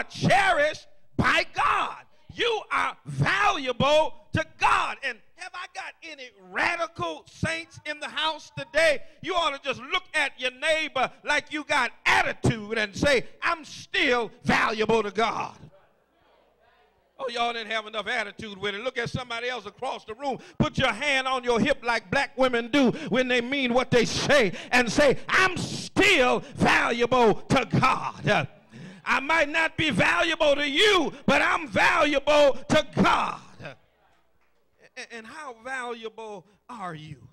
are cherished by God. You are valuable to God. And have I got any radical saints in the house today? You ought to just look at your neighbor like you got attitude and say, I'm still valuable to God. Oh, y'all didn't have enough attitude with it. Look at somebody else across the room. Put your hand on your hip like black women do when they mean what they say and say, I'm still valuable to God. I might not be valuable to you, but I'm valuable to God. And how valuable are you?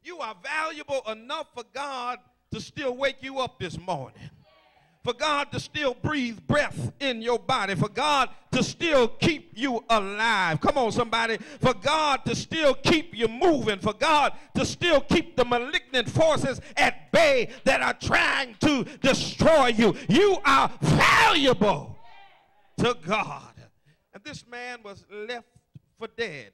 You are valuable enough for God to still wake you up this morning. For God to still breathe breath in your body. For God to still keep you alive. Come on, somebody. For God to still keep you moving. For God to still keep the malignant forces at bay that are trying to destroy you. You are valuable to God. And this man was left for dead.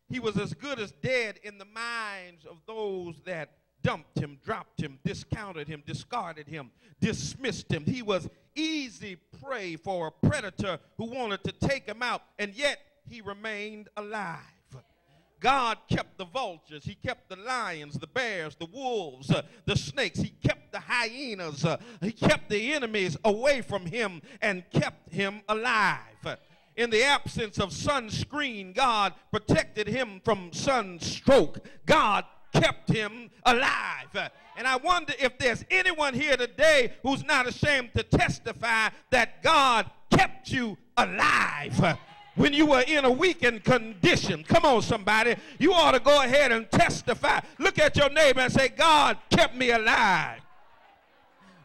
He was as good as dead in the minds of those that dumped him, dropped him, discounted him, discarded him, dismissed him. He was easy prey for a predator who wanted to take him out, and yet he remained alive. God kept the vultures. He kept the lions, the bears, the wolves, the snakes. He kept the hyenas. He kept the enemies away from him and kept him alive. In the absence of sunscreen, God protected him from sunstroke. God kept him alive. And I wonder if there's anyone here today who's not ashamed to testify that God kept you alive when you were in a weakened condition. Come on, somebody. You ought to go ahead and testify. Look at your neighbor and say, God kept me alive.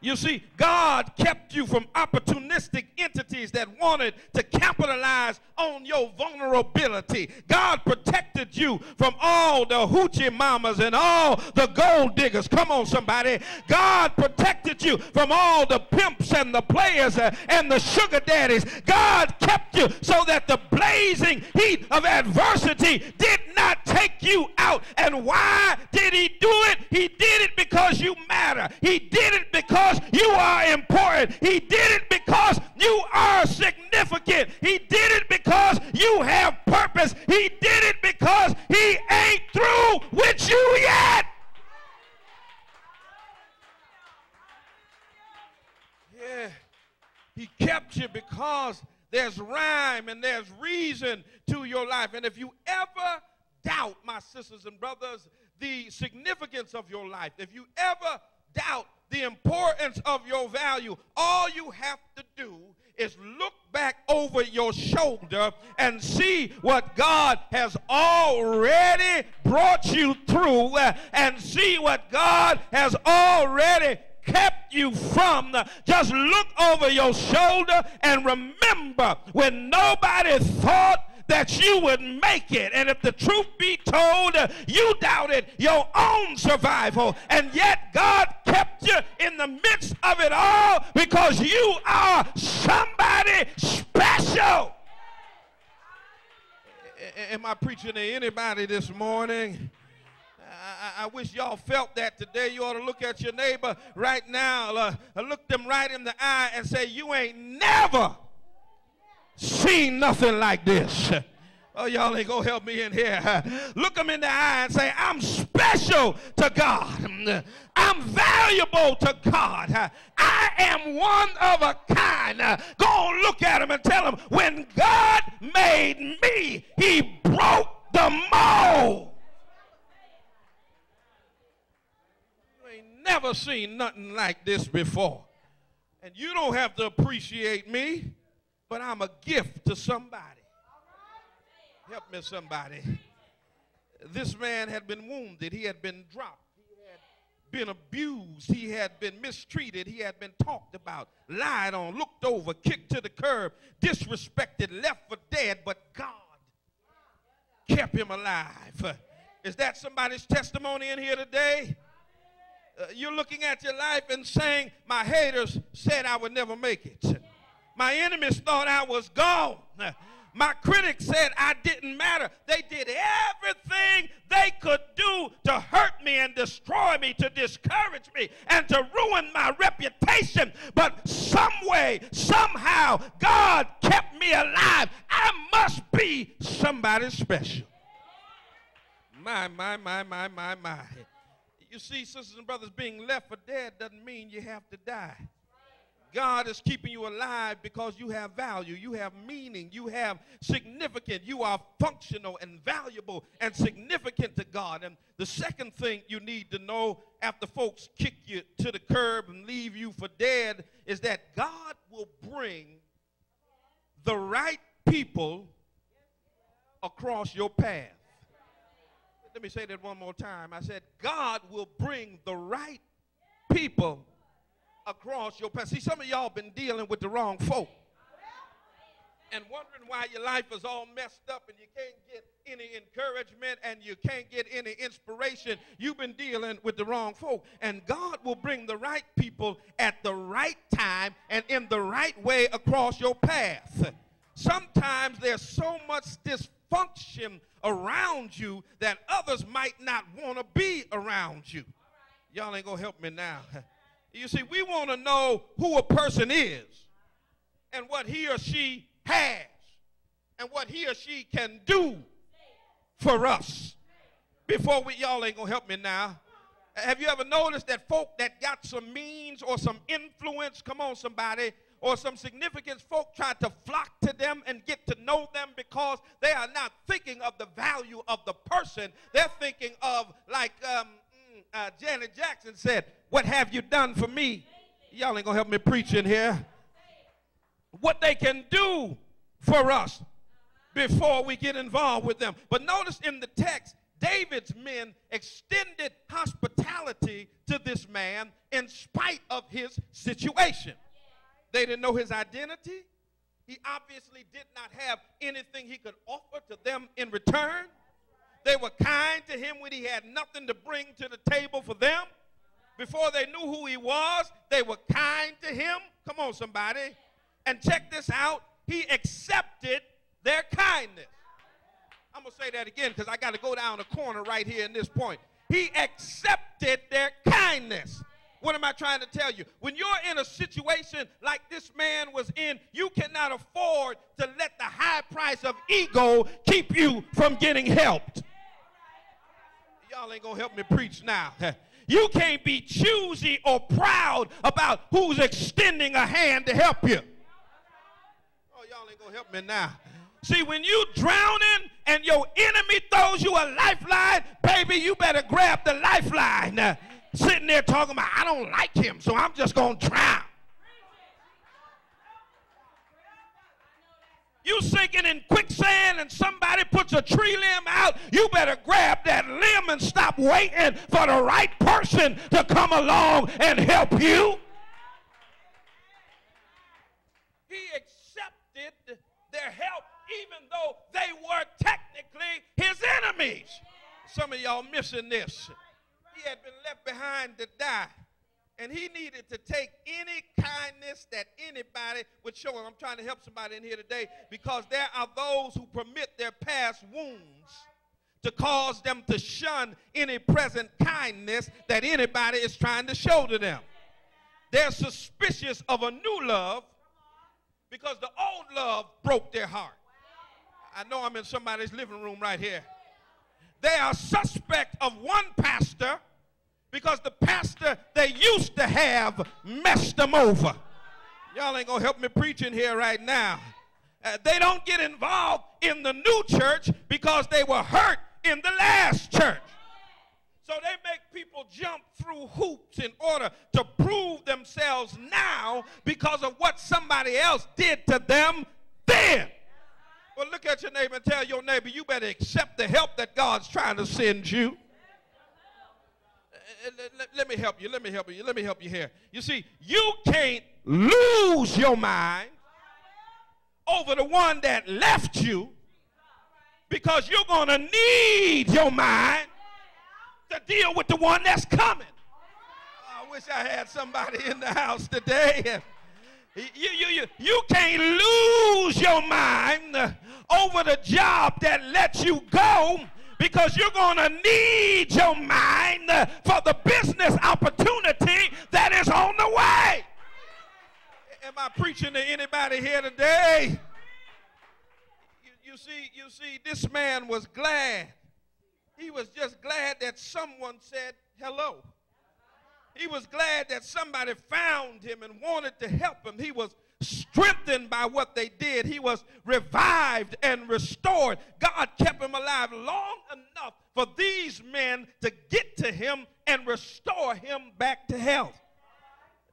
You see, God kept you from opportunistic entities that wanted to capitalize on your vulnerability. God protected you from all the hoochie mamas and all the gold diggers. Come on, somebody. God protected you from all the pimps and the players and the sugar daddies. God kept you so that the blazing heat of adversity did not take you out. And why did he do it? He did it because you matter. He did it because you are important. He did it because you are significant. He did it because you have purpose. He did it because he ain't through with you yet. Yeah, he kept you because there's rhyme and there's reason to your life. And if you ever doubt, my sisters and brothers, the significance of your life, if you ever doubt the importance of your value, all you have to do is look back over your shoulder and see what God has already brought you through and see what God has already kept you from. Just look over your shoulder and remember when nobody thought that you would make it. And if the truth be told, you doubted your own survival, and yet God kept you in the midst of it all because you are somebody special. Am I preaching to anybody this morning? I wish y'all felt that today. You ought to look at your neighbor right now, look them right in the eye and say, you ain't never seen nothing like this. Oh, y'all ain't gonna help me in here. Look them in the eye and say, I'm special to God. I'm valuable to God. I am one of a kind. Go on, look at them and tell them, when God made me, he broke the mold. You ain't never seen nothing like this before. And you don't have to appreciate me, but I'm a gift to somebody. Help me, somebody. This man had been wounded. He had been dropped. He had been abused. He had been mistreated. He had been talked about, lied on, looked over, kicked to the curb, disrespected, left for dead, but God kept him alive. Is that somebody's testimony in here today? You're looking at your life and saying, my haters said I would never make it. My enemies thought I was gone. My critics said I didn't matter. They did everything they could do to hurt me and destroy me, to discourage me, and to ruin my reputation. But some way, somehow, God somebody special. My. You see, sisters and brothers, being left for dead doesn't mean you have to die. God is keeping you alive because you have value, you have meaning, you have significance, you are functional and valuable and significant to God. And the second thing you need to know after folks kick you to the curb and leave you for dead is that God will bring the right people across your path. Let me say that one more time. I said, God will bring the right people across your path. See, some of y'all been dealing with the wrong folk and wondering why your life is all messed up and you can't get any encouragement and you can't get any inspiration. You've been dealing with the wrong folk. And God will bring the right people at the right time and in the right way across your path. Sometimes there's so much dysfunction around you that others might not want to be around you. Y'all ain't gonna help me now. You see, we want to know who a person is and what he or she has and what he or she can do for us before y'all ain't gonna help me now. Have you ever noticed that folk that got some means or some influence, come on somebody, or some significance, folk try to flock to them and get to know them because they are not thinking of the value of the person. They're thinking of, like Janet Jackson said, what have you done for me? Y'all ain't gonna help me preach in here. What they can do for us before we get involved with them. But notice in the text, David's men extended hospitality to this man in spite of his situation. They didn't know his identity. He obviously did not have anything he could offer to them in return. They were kind to him when he had nothing to bring to the table for them. Before they knew who he was, they were kind to him. Come on, somebody. And check this out. He accepted their kindness. I'm going to say that again because I got to go down the corner right here in this point. He accepted their kindness. What am I trying to tell you? When you're in a situation like this man was in, you cannot afford to let the high price of ego keep you from getting helped. Y'all ain't going to help me preach now. You can't be choosy or proud about who's extending a hand to help you. Oh, y'all ain't going to help me now. See, when you drowning and your enemy throws you a lifeline, baby, you better grab the lifeline. Sitting there talking about, I don't like him, so I'm just going to drown. You sinking in quicksand and somebody puts a tree limb out, you better grab that limb and stop waiting for the right person to come along and help you. He accepted their help even though they were technically his enemies. Some of y'all missing this. He had been left behind to die. And he needed to take any kindness that anybody would show him. I'm trying to help somebody in here today because there are those who permit their past wounds to cause them to shun any present kindness that anybody is trying to show to them. They're suspicious of a new love because the old love broke their heart. I know I'm in somebody's living room right here. They are suspect of one pastor because the pastor they used to have messed them over. Y'all ain't going to help me preach in here right now. They don't get involved in the new church because they were hurt in the last church. So they make people jump through hoops in order to prove themselves now because of what somebody else did to them then. Well, look at your neighbor and tell your neighbor, you better accept the help that God's trying to send you. Let me help you. Let me help you here. You see, you can't lose your mind over the one that left you because you're going to need your mind to deal with the one that's coming. I wish I had somebody in the house today. You can't lose your mind over the job that lets you go because you're going to need your mind for the business opportunity that is on the way. Am I preaching to anybody here today? You you see, this man was glad. He was just glad that someone said hello. He was glad that somebody found him and wanted to help him. He was strengthened by what they did. He was revived and restored. God kept him alive long enough for these men to get to him and restore him back to health.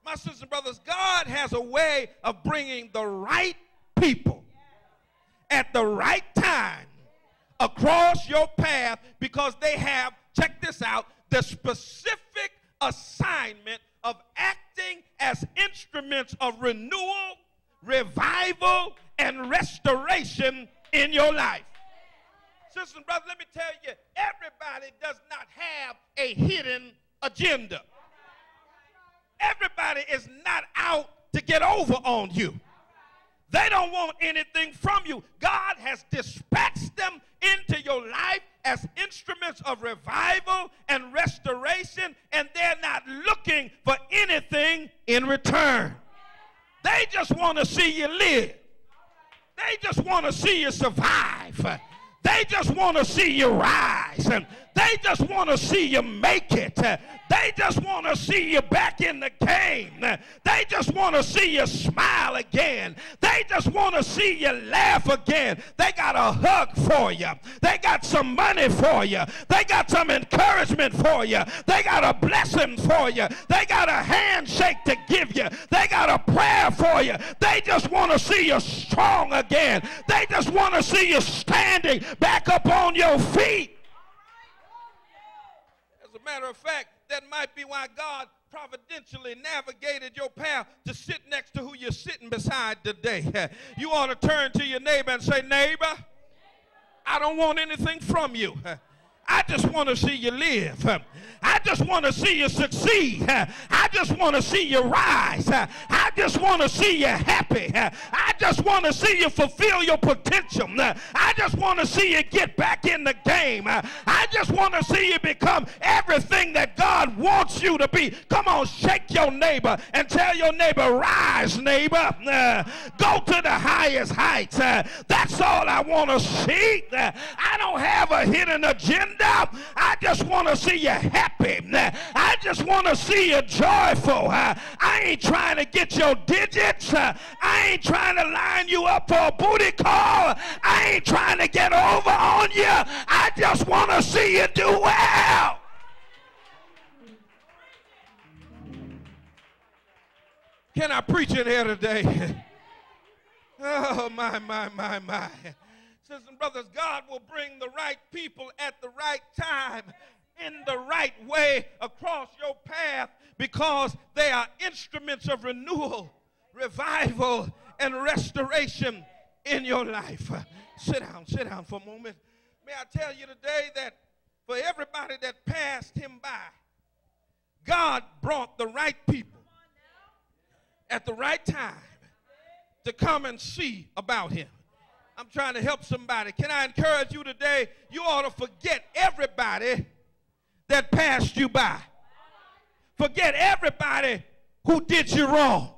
My sisters and brothers, God has a way of bringing the right people at the right time across your path because they have, check this out, the specific assignment of acting as instruments of renewal, revival, and restoration in your life. Sisters and brothers, let me tell you, everybody does not have a hidden agenda. Everybody is not out to get over on you. They don't want anything from you. God has dispatched them into your life as instruments of revival and restoration, and they're not looking for anything in return. They just want to see you live. They just want to see you survive. They just want to see you rise. They just want to see you make it. They just want to see you back in the game. They just want to see you smile again. They just want to see you laugh again. They got a hug for you. They got some money for you. They got some encouragement for you. They got a blessing for you. They got a handshake to give you. They got a prayer for you. They just want to see you strong again. They just want to see you standing back up on your feet. As a matter of fact, that might be why God providentially navigated your path to sit next to who you're sitting beside today. You ought to turn to your neighbor and say, neighbor, I don't want anything from you. I just want to see you live. I just want to see you succeed. I just want to see you rise. I just want to see you happy. I just want to see you fulfill your potential. I just want to see you get back in the game. I just want to see you become everything that God wants you to be. Come on, shake your neighbor and tell your neighbor, rise, neighbor. Go to the highest heights. That's all I want to see. I don't have a hidden agenda. I just want to see you happy. I just want to see you joyful. I ain't trying to get your digits. I ain't trying to line you up for a booty call. I ain't trying to get over on you. I just want to see you do well. Can I preach in here today? Oh, my. Sisters and brothers, God will bring the right people at the right time in the right way across your path because they are instruments of renewal, revival, and restoration in your life. Sit down for a moment. May I tell you today that for everybody that passed him by, God brought the right people at the right time to come and see about him. I'm trying to help somebody. Can I encourage you today? You ought to forget everybody that passed you by. Forget everybody who did you wrong.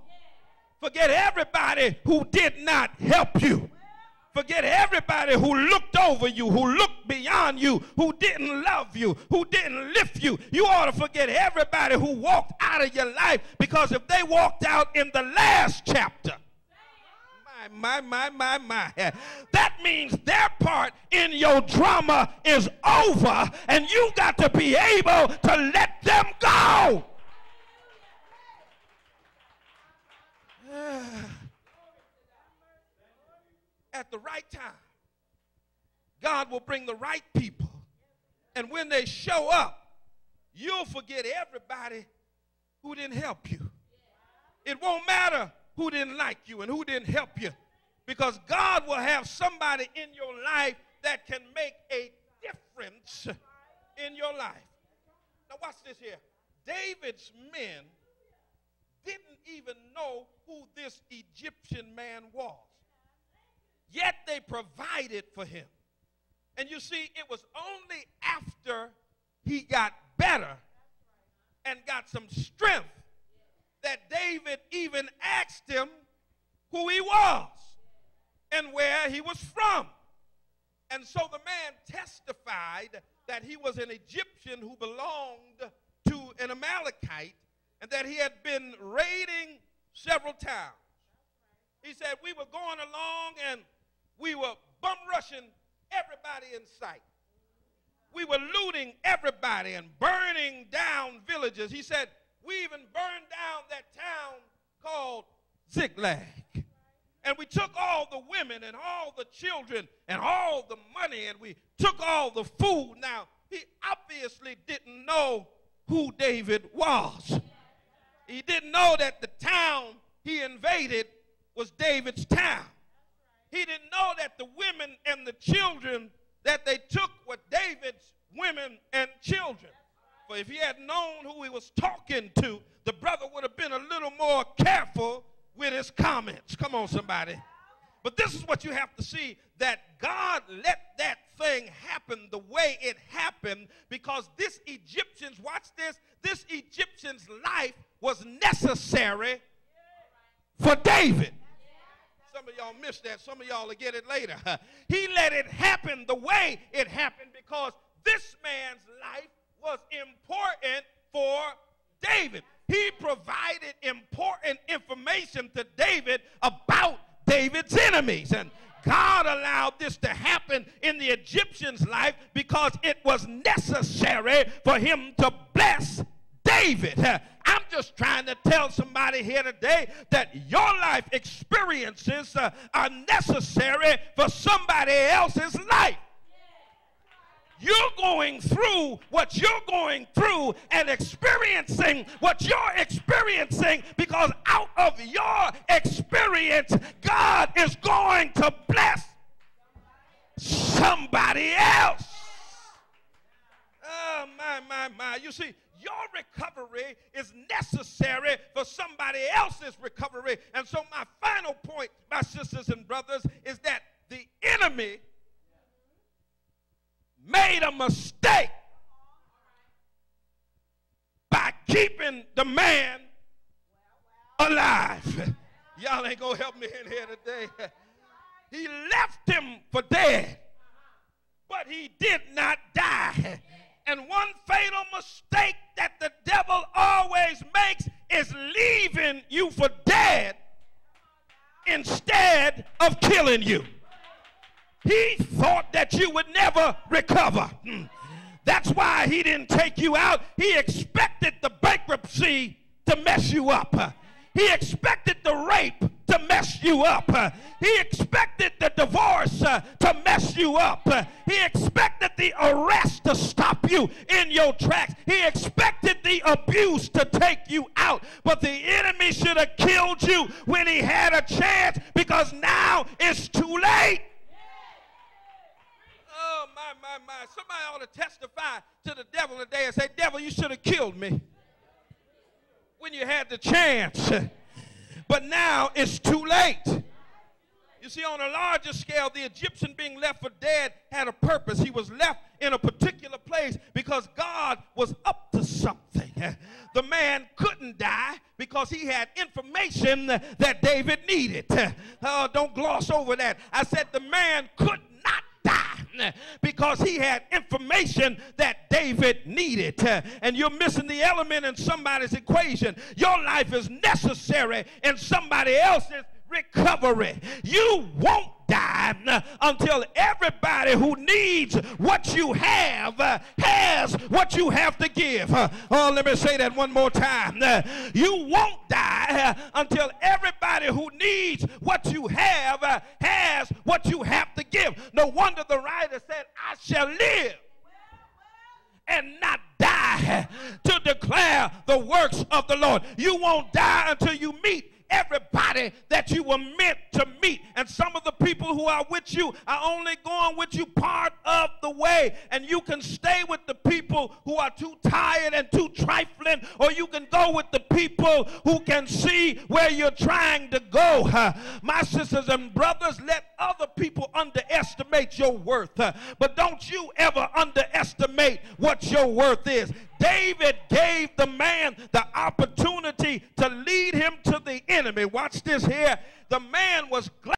Forget everybody who did not help you. Forget everybody who looked over you, who looked beyond you, who didn't love you, who didn't lift you. You ought to forget everybody who walked out of your life, because if they walked out in the last chapter, my. That means their part in your drama is over, and you got to be able to let them go. At the right time, God will bring the right people, and when they show up, you'll forget everybody who didn't help you. It won't matter who didn't like you and who didn't help you, because God will have somebody in your life that can make a difference in your life. Now watch this here. David's men didn't even know who this Egyptian man was, yet they provided for him. And you see, it was only after he got better and got some strength that David even asked him who he was and where he was from. And so the man testified that he was an Egyptian who belonged to an Amalekite and that he had been raiding several towns. He said, we were going along and we were bum rushing everybody in sight. We were looting everybody and burning down villages. He said, we even burned down that town called Ziklag. And we took all the women and all the children and all the money and we took all the food. Now, he obviously didn't know who David was. He didn't know that the town he invaded was David's town. He didn't know that the women and the children that they took were David's women and children. For if he had known who he was talking to, the brother would have been a little more careful with his comments. Come on, somebody. But this is what you have to see, that God let that thing happen the way it happened because this Egyptian's, watch this Egyptian's life was necessary for David. Some of y'all missed that. Some of y'all will get it later. He let it happen the way it happened because this man's life was important for David. He provided important information to David about David's enemies. And God allowed this to happen in the Egyptian's life because it was necessary for him to bless David. I'm just trying to tell somebody here today that your life experiences are necessary for somebody else's life. You're going through what you're going through and experiencing what you're experiencing because out of your experience, God is going to bless somebody else. Oh, my. You see, your recovery is necessary for somebody else's recovery. And so my final point, my sisters and brothers, is that the enemy made a mistake by keeping the man alive. Y'all ain't gonna help me in here today. He left him for dead, but he did not die. And one fatal mistake that the devil always makes is leaving you for dead instead of killing you. He thought that you would never recover. That's why he didn't take you out. He expected the bankruptcy to mess you up. He expected the rape to mess you up. He expected the divorce to mess you up. He expected the arrest to stop you in your tracks. He expected the abuse to take you out. But the enemy should have killed you when he had a chance because now it's too late. Oh, my. Somebody ought to testify to the devil today and say, devil, you should have killed me when you had the chance. But now it's too late. You see, on a larger scale, the Egyptian being left for dead had a purpose. He was left in a particular place because God was up to something. The man couldn't die because he had information that David needed. Don't gloss over that. I said the man could not die because he had information that David needed. And you're missing the element in somebody's equation. Your life is necessary in somebody else's recovery. You won't die until everybody who needs what you have has what you have to give. Oh, let me say that one more time. You won't die until everybody who needs what you have has what you have to give. No wonder the writer said, I shall live and not die to declare the works of the Lord. You won't die until you meet everybody that you were meant to meet. And some of the people who are with you are only going with you part of the way. And you can stay with the people who are too tired and too trifling, or you can go with the people who can see where you're trying to go. My sisters and brothers, let other people underestimate your worth, but don't you ever underestimate what your worth is. David gave the man the opportunity to lead him to the enemy. Watch this here. The man was glad